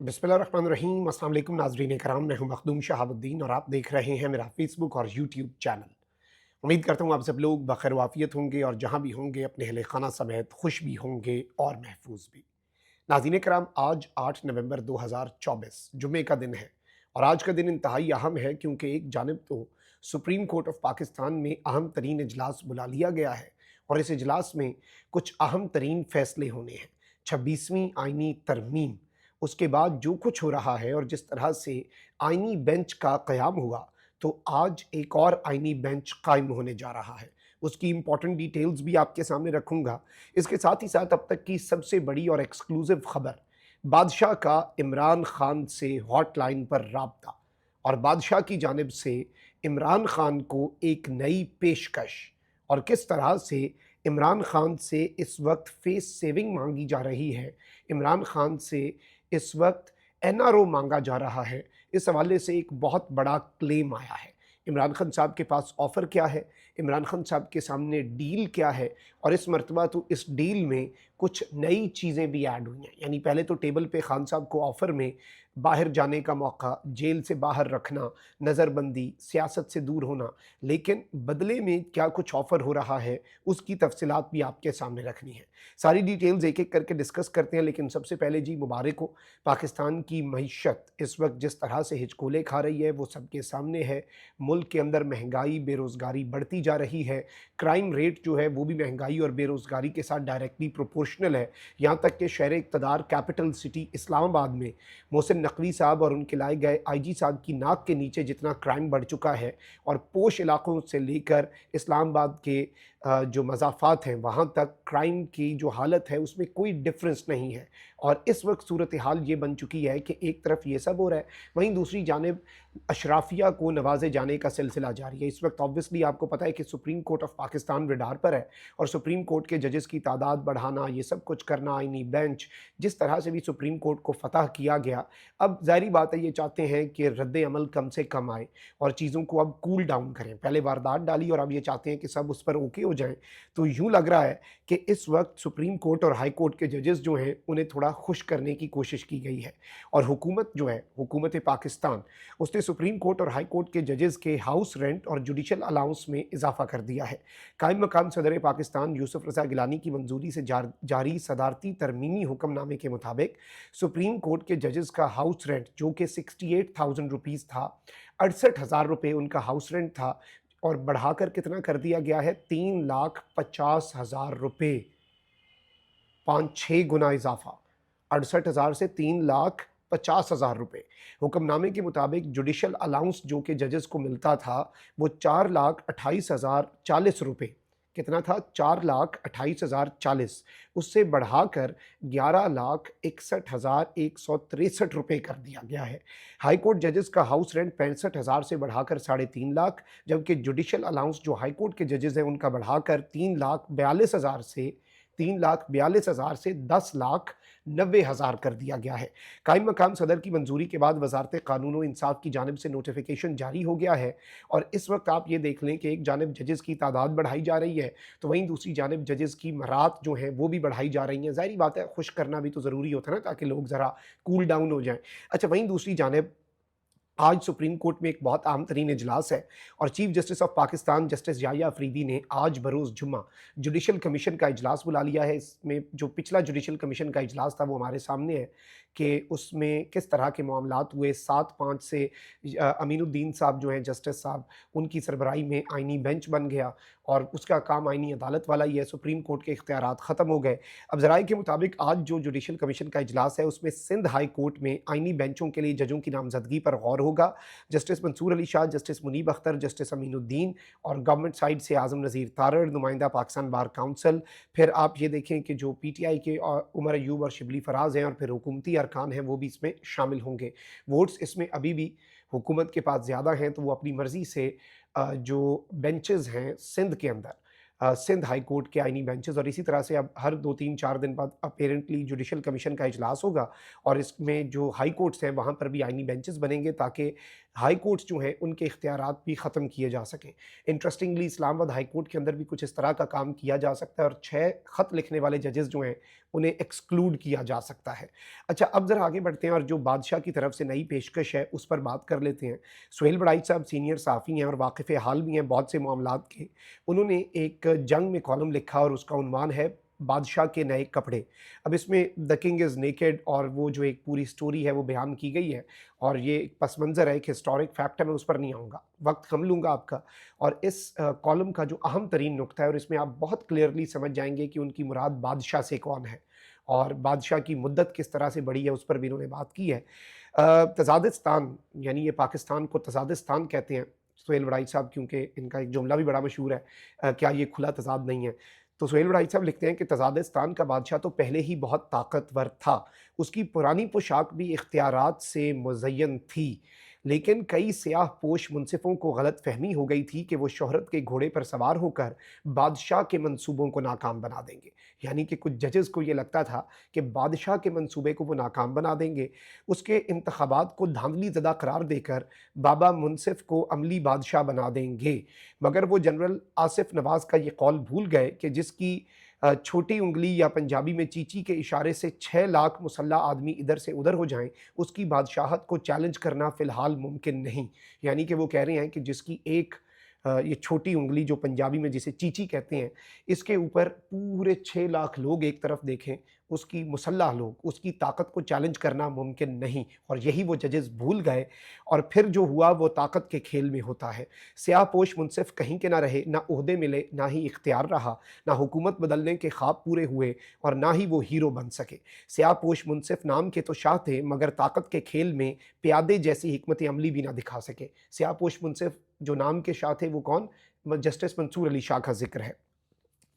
बिस्मिल्लाहिर्रहमानिर्रहीम। अस्सलाम वालेकुम नाज़रीन कराम, मैं हूं मखदूम शहाबुद्दीन और आप देख रहे हैं मेरा फेसबुक और यूट्यूब चैनल। उम्मीद करता हूं आप सब लोग बखैर वाफ़ियत होंगे और जहां भी होंगे अपने अहले खाना समेत खुश भी होंगे और महफूज भी। नाज़रीन कराम, आज 8 नवंबर 2024 जुम्मे का दिन है और आज का दिन इंतहाई अहम है क्योंकि एक जानिब तो सुप्रीम कोर्ट ऑफ पाकिस्तान में अहम तरीन इजलास बुला लिया गया है और इस इजलास में कुछ अहम तरीन फैसले होने हैं। 26वीं आइनी तरमीम, उसके बाद जो कुछ हो रहा है और जिस तरह से आइनी बेंच का क़याम हुआ, तो आज एक और आइनी बेंच कायम होने जा रहा है। उसकी इम्पॉर्टेंट डिटेल्स भी आपके सामने रखूँगा। इसके साथ ही साथ अब तक की सबसे बड़ी और एक्सक्लूसिव खबर, बादशाह का इमरान खान से हॉटलाइन पर राब्ता और बादशाह की जानिब से इमरान खान को एक नई पेशकश और किस तरह से इमरान खान से इस वक्त फेस सेविंग मांगी जा रही है, इमरान खान से इस वक्त एनआरओ मांगा जा रहा है। इस हवाले से एक बहुत बड़ा क्लेम आया है। इमरान खान साहब के पास ऑफ़र क्या है, इमरान खान साहब के सामने डील क्या है और इस मरतबा तो इस डील में कुछ नई चीज़ें भी ऐड हुई हैं। यानी पहले तो टेबल पे खान साहब को ऑफ़र में बाहर जाने का मौका, जेल से बाहर रखना, नज़रबंदी, सियासत से दूर होना, लेकिन बदले में क्या कुछ ऑफ़र हो रहा है, उसकी तफसीलात भी आपके सामने रखनी है। सारी डिटेल्स एक-एक करके डिस्कस करते हैं, लेकिन सबसे पहले जी मुबारक हो। पाकिस्तान की मईशत इस वक्त जिस तरह से हिचकोले खा रही है वो सबके सामने है। मुल्क के अंदर महंगाई, बेरोज़गारी बढ़ती जा रही है। क्राइम रेट जो है वो भी महंगाई और बेरोज़गारी के साथ डायरेक्टली प्रोपोर्शनल है। यहाँ तक कि शहर इक़्तिदार कैपिटल सिटी इस्लामाबाद में मोहसिन नकवी साहब और उनके लाए गए आईजी साहब की नाक के नीचे जितना क्राइम बढ़ चुका है और पोश इलाकों से लेकर इस्लामाबाद के जो मज़ाफ़ात हैं वहाँ तक क्राइम की जो हालत है उसमें कोई डिफरेंस नहीं है। और इस वक्त सूरत हाल ये बन चुकी है कि एक तरफ ये सब हो रहा है, वहीं दूसरी जानिब अशराफिया को नवाजे जाने का सिलसिला जारी है। इस वक्त ऑब्वियसली आपको पता है कि supreme court of Pakistan radar पर है और सुप्रीम कोर्ट के जजेस की तादाद बढ़ाना, ये सब कुछ करना, आइनी बेंच, जिस तरह से भी सुप्रीम कोर्ट को फतह किया गया, अब ज़ाहिर बात है ये चाहते हैं कि रद्द अमल कम से कम आए और चीज़ों को अब कूल डाउन करें। पहले वारदात डाली और अब ये चाहते हैं कि सब उस पर ओके हो जाएँ। तो यूँ लग रहा है कि इस वक्त सुप्रीम कोर्ट और हाई कोर्ट के जजेस जो हैं उन्हें थोड़ा खुश करने की कोशिश की गई है और हुकूमत जो है, हुकूमत पाकिस्तान, उसने सुप्रीम कोर्ट और हाई कोर्ट के जजेस के हाउस रेंट और जुडिशल अलाउंस में इजाफा कर दिया है। कायम मकाम सदर पाकिस्तान यूसुफ रज़ा गिलानी की मंजूरी से जारी सदारती तरमीमी हुक्मनामे के मुताबिक सुप्रीम कोर्ट के जजेस का हाउस रेंट जो कि 68,000 रुपीज़ था, 68,000 रुपये उनका हाउस रेंट था और बढ़ाकर कितना कर दिया गया है, 3,50,000 रुपये, 5-6 गुना इजाफा, 68,000 से 3,50,000 रुपये। हुक्मनामे के मुताबिक जुडिशल अलाउंस जो कि जजेस को मिलता था वो 4,28,040 रुपये, कितना था, 4,28,040, उससे बढ़ाकर 11,61,163 रुपये कर दिया गया है। हाई कोर्ट जजेस का हाउस रेंट 65,000 से बढ़ाकर 3.5 लाख, जबकि जुडिशल अलाउंस जो हाई कोर्ट के जजेस हैं उनका बढ़ाकर 3,42,000 से 10,90,000 कर दिया गया है। कायम मकाम सदर की मंजूरी के बाद वजारत कानून व इंसाफ की जानिब से नोटिफिकेशन जारी हो गया है और इस वक्त आप ये देख लें कि एक जानिब जजेस की तादाद बढ़ाई जा रही है तो वहीं दूसरी जानिब जजेस की मरात जो हैं वो भी बढ़ाई जा रही हैं। ज़ाहिर बात है खुश करना भी तो ज़रूरी होता है ना, ताकि लोग ज़रा कूल डाउन हो जाएं। अच्छा, वहीं दूसरी जानिब आज सुप्रीम कोर्ट में एक बहुत अहम तरीन इजलास है और chief justice of Pakistan justice Yahya Afridi ने आज बरोज़ जुम्मा जुडिशल कमीशन का इजलास बुला लिया है। इसमें जो पिछला जुडिशल कमीशन का इजलास था वो हमारे सामने है कि उसमें किस तरह के मामलात हुए। 7-5 से अमीनुद्दीन साहब जो हैं जस्टिस साहब, उनकी सरबराही में आइनी बेंच बन गया और उसका काम आइनी अदालत वाला ही है। सुप्रीम कोर्ट के इख्तियारात ख़त्म हो गए। अब ज़राए के मुताबिक आज जो जुडिशल कमीशन का इजलास है उसमें सिंध हाई कोर्ट में आइनी बेंचों के लिए जजों की नामजदगी पर गौर होगा। Justice Mansoor Ali Shah, justice Munib Akhtar, justice Aminuddin और गवर्नमेंट साइड से आज़म नज़ीर तारड़, नुमाइंदा पाकिस्तान बार काउंसिल, फिर आप ये देखें कि जो पीटीआई के उमर अयूब और शिबली फराज हैं और फिर हुकूमती अरकान हैं वो भी इसमें शामिल होंगे। वोट्स इसमें अभी भी हुकूमत के पास ज़्यादा हैं तो वो अपनी मर्ज़ी से जो बेंचेस हैं सिंध के अंदर सिंध हाई कोर्ट के आईनी बेंचेस, और इसी तरह से अब हर 2-3-4 दिन बाद अपेरेंटली जुडिशल कमीशन का इजलास होगा और इसमें जो हाई कोर्ट्स हैं वहाँ पर भी आईनी बेंचेस बनेंगे ताकि हाई कोर्ट्स जो हैं उनके इख्तियारात भी ख़त्म किए जा सकें। इंटरेस्टिंगली इस्लामाबाद हाई कोर्ट के अंदर भी कुछ इस तरह का काम किया जा सकता है और 6 ख़त लिखने वाले जजेस जो हैं उन्हें एक्सक्लूड किया जा सकता है। अच्छा, अब ज़रा आगे बढ़ते हैं और जो बादशाह की तरफ से नई पेशकश है उस पर बात कर लेते हैं। सुहेल बड़ाई साहब सीनियर सहाफ़ी हैं और वाक़िफ़ हाल भी हैं बहुत से मामलात के। उन्होंने एक जंग में कॉलम लिखा और उसका उन्वान है बादशाह के नए कपड़े। अब इसमें द किंग इज़ नेकेड और वो जो एक पूरी स्टोरी है वो बयान की गई है और ये एक पस मंज़र है, एक हिस्टोरिक फैक्ट है, मैं उस पर नहीं आऊँगा, वक्त कम लूँगा आपका। और इस कॉलम का जो अहम तरीन नुक्ता है और इसमें आप बहुत क्लियरली समझ जाएंगे कि उनकी मुराद बादशाह से कौन है और बादशाह की मुद्दत किस तरह से बढ़ी है, उस पर भी इन्होंने बात की है। तज़ादिस्तान, यानी ये पाकिस्तान को तज़ादिस्तान कहते हैं सुहेल बड़ाई साहब, क्योंकि इनका एक जुमला भी बड़ा मशहूर है, क्या ये खुला तज़ाद नहीं है। तो सुहेल बड़ाई साहब लिखते हैं कि तज़ादिस्तान का बादशाह तो पहले ही बहुत ताकतवर था, उसकी पुरानी पोशाक भी इख्तियारात से मुज़य्यन थी, लेकिन कई सियाह पोश मुनसिफ़ों को गलत फ़हमी हो गई थी कि वो शोहरत के घोड़े पर सवार होकर बादशाह के मंसूबों को नाकाम बना देंगे। यानी कि कुछ जजेस को ये लगता था कि बादशाह के मंसूबे को वो नाकाम बना देंगे। उसके इंतख़ाबात को धांधली ज़दा करार देकर बाबा मुनसिफ़ को अमली बादशाह बना देंगे। मगर वो जनरल आसिफ़ नवाज़ का ये कौल भूल गए कि जिसकी छोटी उंगली या पंजाबी में चींची के इशारे से 6 लाख मुसल्लह आदमी इधर से उधर हो जाएं, उसकी बादशाहत को चैलेंज करना फ़िलहाल मुमकिन नहीं। यानी कि वो कह रहे हैं कि जिसकी एक ये छोटी उंगली जो पंजाबी में जिसे चींची कहते हैं, इसके ऊपर पूरे 6 लाख लोग एक तरफ देखें, उसकी मुसल्लह लोग, उसकी ताकत को चैलेंज करना मुमकिन नहीं। और यही वो जजेस भूल गए और फिर जो हुआ वो ताकत के खेल में होता है। स्याहपोश मुनसिफ़ कहीं के ना रहे, ना ओहदे मिले, ना ही इख्तियार रहा, ना हुकूमत बदलने के ख्वाब पूरे हुए और ना ही वो हीरो बन सके। स्याहपोश मुनसिफ़ नाम के तो शाह थे मगर ताकत के खेल में प्यादे जैसी हिकमत अमली भी ना दिखा सके। स्याहपोश मुनसिफ़ जो नाम के शाह थे वो कौन? जस्टिस मंसूर अली शाह का ज़िक्र है।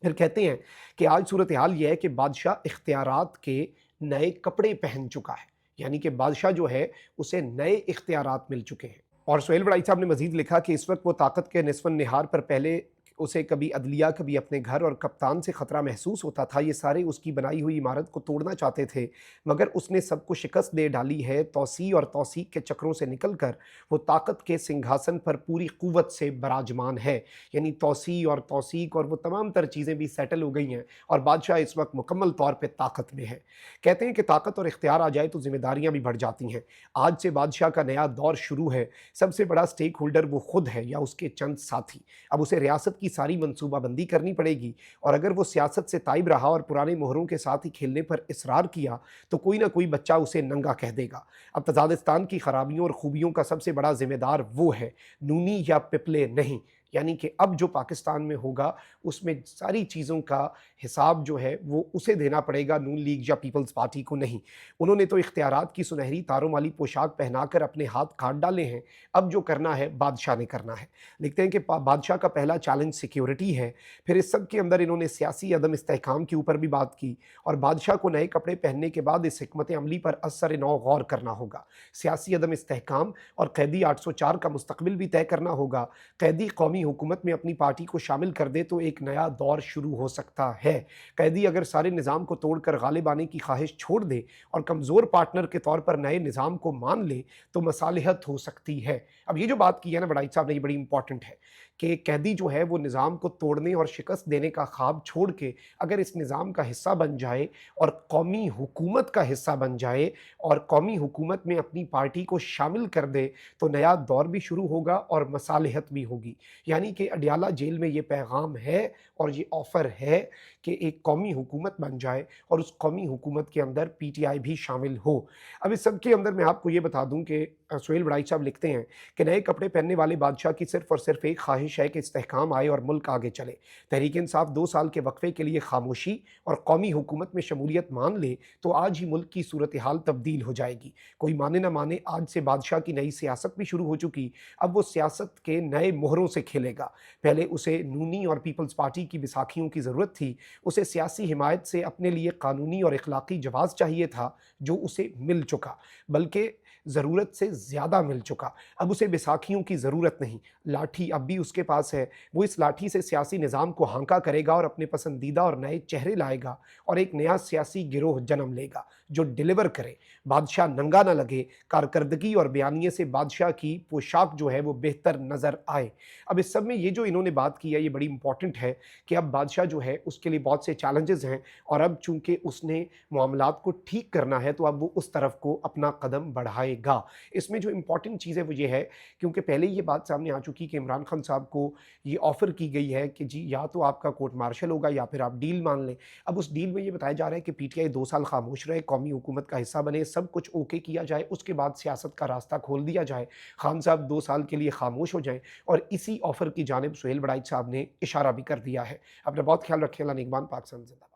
फिर कहते हैं कि आज सूरत हाल ये है कि बादशाह इख्तियारात के नए कपड़े पहन चुका है, यानी कि बादशाह जो है उसे नए इख्तियारात मिल चुके हैं। और सुहेल बड़ाई साहब ने मजीद लिखा कि इस वक्त वो ताकत के निस्फ़ निहार पर पहले उसे कभी अदलिया, कभी अपने घर और कप्तान से ख़तरा महसूस होता था। ये सारे उसकी बनाई हुई इमारत को तोड़ना चाहते थे मगर उसने सबको शिकस्त दे डाली है। तौसी और तौसीक के चक्रों से निकल कर वो ताकत के सिंहासन पर पूरी क़ुव्वत से बराजमान है। यानी तौसी और तौसीक और वो तमाम तर चीज़ें भी सेटल हो गई हैं और बादशाह इस वक्त मुकम्मल तौर पर ताकत में है। कहते हैं कि ताकत और इख्तियार आ जाए तो ज़िम्मेदारियाँ भी बढ़ जाती हैं। आज से बादशाह का नया दौर शुरू है। सबसे बड़ा स्टेक होल्डर वो खुद है या उसके चंद साथी। अब उसे रियासत की सारी मंसूबाबंदी करनी पड़ेगी और अगर वो सियासत से ताइब रहा और पुराने मोहरों के साथ ही खेलने पर इसरार किया तो कोई ना कोई बच्चा उसे नंगा कह देगा। अब तज़ादिस्तान की खराबियों और खूबियों का सबसे बड़ा जिम्मेदार वो है, नूनी या पिपले नहीं। यानी कि अब जो पाकिस्तान में होगा उसमें सारी चीज़ों का हिसाब जो है वो उसे देना पड़ेगा, नून लीग या पीपल्स पार्टी को नहीं। उन्होंने तो इख्तियारात की सुनहरी तारों वाली पोशाक पहनाकर अपने हाथ काट डाले हैं, अब जो करना है बादशाह ने करना है। लिखते हैं कि बादशाह का पहला चैलेंज सिक्योरिटी है। फिर इस सब के अंदर इन्होंने सियासी अदम इस्तेहकाम के ऊपर भी बात की और बादशाह को नए कपड़े पहनने के बाद इस हिकमत अमली पर असर नौ गौर करना होगा। सियासी अदम इस्तेहकाम और कैदी 804 का मुस्तकबिल भी तय करना होगा। कैदी कौमी हुकूमत में अपनी पार्टी को शामिल कर दे तो एक नया दौर शुरू हो सकता है। कैदी अगर सारे निज़ाम को तोड़कर गालिब आने की ख्वाहिश छोड़ दे और कमज़ोर पार्टनर के तौर पर नए निज़ाम को मान ले तो मसालिहत हो सकती है। अब ये जो बात की है ना बड़ाई साहब ने, ये बड़ी इंपॉर्टेंट है कि कैदी जो है वो निज़ाम को तोड़ने और शिकस्त देने का ख्वाब छोड़ के अगर इस निज़ाम का हिस्सा बन जाए और कौमी हुकूमत का हिस्सा बन जाए और कौमी हुकूमत में अपनी पार्टी को शामिल कर दे तो नया दौर भी शुरू होगा और मसालिहत भी होगी। यानी कि अडियाला जेल में ये पैगाम है और ये ऑफ़र है कि एक कौमी हुकूमत बन जाए और उस कौमी हुकूमत के अंदर पीटीआई भी शामिल हो। अब इस सब के अंदर मैं आपको ये बता दूं कि सुहेल बड़ाई साहब लिखते हैं कि नए कपड़े पहनने वाले बादशाह की सिर्फ और सिर्फ एक ख्वाहिश है कि इस्तेहकाम आए और मुल्क आगे चले। तहरीक इंसाफ 2 साल के वक्फे के लिए खामोशी और कौमी हुकूमत में शमूलियत मान ले तो आज ही मुल्क की सूरत हाल तब्दील हो जाएगी। कोई माने ना माने, आज से बादशाह की नई सियासत भी शुरू हो चुकी। अब वो सियासत के नए मोहरों से खेलेगा। पहले उसे नूनी और पीपल्स पार्टी की बैसाखियों की ज़रूरत थी। उसे सियासी हिमायत से अपने लिए कानूनी और इखलाकी जवाज़ चाहिए था जो उसे मिल चुका, बल्कि ज़रूरत से ज़्यादा मिल चुका। अब उसे बैसाखियों की ज़रूरत नहीं, लाठी अब भी उसके उसके पास है, वो इस लाठी से सियासी निज़ाम को हाँका करेगा और अपने पसंदीदा और नए चेहरे लाएगा और एक नया सियासी गिरोह जन्म लेगा, जो डिलीवर करे। बादशाह नंगा ना लगे, कारकर्दगी और बयानिए से बादशाह की पोशाक जो है वो बेहतर नज़र आए। अब इस सब में ये जो इन्होंने बात की है, ये बड़ी इंपॉर्टेंट है कि अब बादशाह जो है उसके लिए बहुत से चैलेंजेस हैं और अब चूँकि उसने मामलात को ठीक करना है, तो अब वो उस तरफ को अपना कदम बढ़ाएगा। इसमें जो इम्पॉर्टेंट चीज़ है वो ये है, क्योंकि पहले ये बात सामने आ चुकी कि इमरान खान साहब को ये ऑफ़र की गई है कि जी या तो आपका कोर्ट मार्शल होगा या फिर आप डील मान लें। अब उस डील में ये बताया जा रहा है कि पीटीआई 2 साल खामोश रहे, कौमी हुकूमत का हिस्सा बने, सब कुछ ओके किया जाए, उसके बाद सियासत का रास्ता खोल दिया जाए। खान साहब 2 साल के लिए खामोश हो जाएँ और इसी ऑफ़र की जानिब सुहेल बड़ाइच साहब ने इशारा भी कर दिया है। अपना बहुत ख्याल रखें। अल्लाह नेगबान। पाक ज़िंदाबाद।